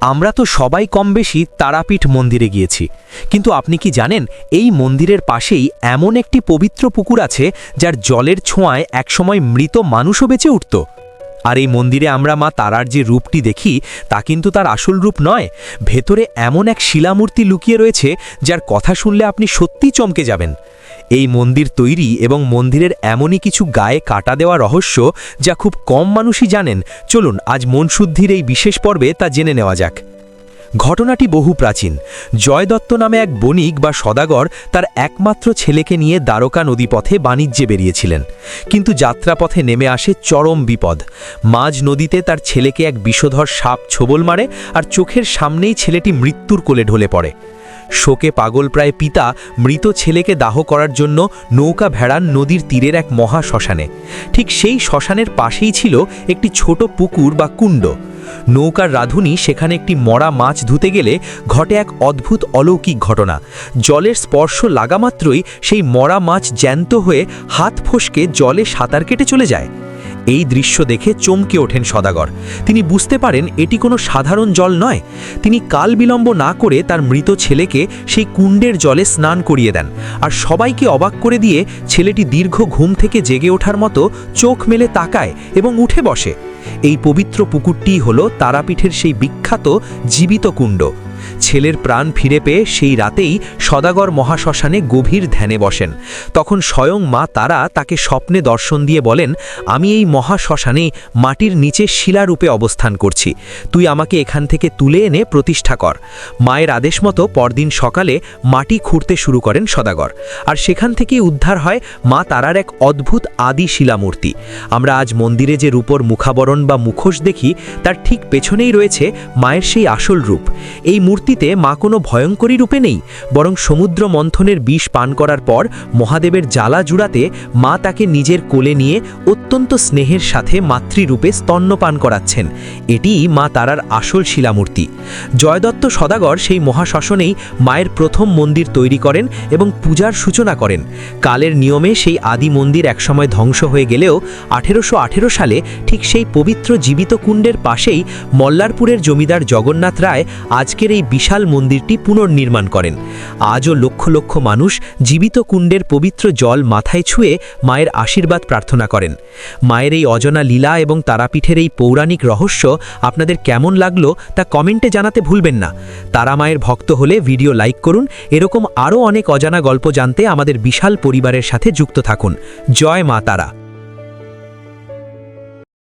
আমরা তো সবাই কম বেশি তারাপীঠ মন্দিরে গিয়েছি, কিন্তু আপনি কি জানেন এই মন্দিরের পাশেই এমন একটি পবিত্র পুকুর আছে যার জলের ছোঁয়ায় একসময় মৃত মানুষও বেঁচে উঠত। আর এই মন্দিরে আমরা মা তারার যে রূপটি দেখি তা কিন্তু তার আসল রূপ নয়। ভেতরে এমন এক শিলামূর্তি লুকিয়ে রয়েছে যার কথা শুনলে আপনি সত্যিই চমকে যাবেন। এই মন্দির তৈরি এবং মন্দিরের এমনই কিছু গায়ে কাটা দেওয়া রহস্য যা খুব কম মানুষই জানেন। চলুন আজ মনশুদ্ধির এই বিশেষ পর্বে তা জেনে নেওয়া যাক। ঘটনাটি বহু প্রাচীন। জয় দত্ত নামে এক বণিক বা সদাগর তার একমাত্র ছেলেকে নিয়ে দ্বারকা নদীপথে বাণিজ্যে বেরিয়েছিলেন, কিন্তু যাত্রাপথে নেমে আসে চরম বিপদ। মাঝ নদীতে তার ছেলেকে এক বিষধর সাপ ছোবল মারে আর চোখের সামনেই ছেলেটি মৃত্যুর কোলে ঢলে পড়ে। শোকে পাগলপ্রায় পিতা মৃত ছেলেকে দাহ করার জন্য নৌকা ভেড়ান নদীর তীরের এক মহা শ্মশানে। ঠিক সেই শ্মশানের পাশেই ছিল একটি ছোট পুকুর বা কুণ্ড। নৌকার রাঁধুনি সেখানে একটি মরা মাছ ধুতে গেলে ঘটে এক অদ্ভুত অলৌকিক ঘটনা। জলের স্পর্শ লাগামাত্রই সেই মরা মাছ জ্যান্ত হয়ে হাত ফসকে জলে সাঁতার কেটে চলে যায়। এই দৃশ্য দেখে চমকে ওঠেন সদাগর। তিনি বুঝতে পারেন এটি কোনো সাধারণ জল নয়। তিনি কাল বিলম্ব না করে তার মৃত ছেলেকে সেই কুণ্ডের জলে স্নান করিয়ে দেন, আর সবাইকে অবাক করে দিয়ে ছেলেটি দীর্ঘ ঘুম থেকে জেগে ওঠার মতো চোখ মেলে তাকায় এবং উঠে বসে। এই পবিত্র পুকুরটিই হলো তারাপীঠের সেই বিখ্যাত জীবিত কুণ্ড। ছেলের প্রাণ ফিরে পেয়ে সেই রাতেই সদাগর মহাশ্মশানে গভীর ধ্যানে বসেন। তখন স্বয়ং মা তারা তাকে স্বপ্নে দর্শন দিয়ে বলেন, আমি এই মহাশ্মশানে মাটির নিচে শিলারূপে অবস্থান করছি, তুই আমাকে এখান থেকে তুলে এনে প্রতিষ্ঠা কর। মায়ের আদেশ মতো পরদিন সকালে মাটি খুঁড়তে শুরু করেন সদাগর, আর সেখান থেকেই উদ্ধার হয় মা তারার এক অদ্ভুত আদি শিলামূর্তি। আমরা আজ মন্দিরে যে রূপর মুখাবরণ বা মুখোশ দেখি তার ঠিক পেছনেই রয়েছে মায়ের সেই আসল রূপ। এই মূর্তিতে মা কোনো ভয়ঙ্করী রূপে নেই, বরং সমুদ্র মন্থনের বিষ পান করার পর মহাদেবের জ্বালা জুড়াতে মা তাকে নিজের কোলে নিয়ে অত্যন্ত স্নেহের সাথে মাতৃরূপে স্তন্যপান করাচ্ছেন। এটিই মা তারার আসল শিলামূর্তি। জয়দত্ত সদাগর সেই মহাশ্মশানেই মায়ের প্রথম মন্দির তৈরি করেন এবং পূজার সূচনা করেন। কালের নিয়মে সেই আদি মন্দির একসময় ধ্বংস হয়ে গেলেও 1818 সালে ঠিক সেই পবিত্র জীবিত কুণ্ডের পাশেই মল্লারপুরের জমিদার জগন্নাথ রায় আজকের এই বিশাল মন্দিরটি পুনর্নির্মাণ করেন। আজও লক্ষ লক্ষ মানুষ জীবিত কুণ্ডের পবিত্র জল মাথায় ছুঁয়ে মায়ের আশীর্বাদ প্রার্থনা করেন। মায়ের এই অজানা লীলা এবং তারাপীঠের এই পৌরাণিক রহস্য আপনাদের কেমন লাগলো তা কমেন্টে জানাতে ভুলবেন না। তারা মায়ের ভক্ত হলে ভিডিও লাইক করুন। এরকম আরও অনেক অজানা গল্প জানতে আমাদের বিশাল পরিবারের সাথে যুক্ত থাকুন। জয় মা তারা।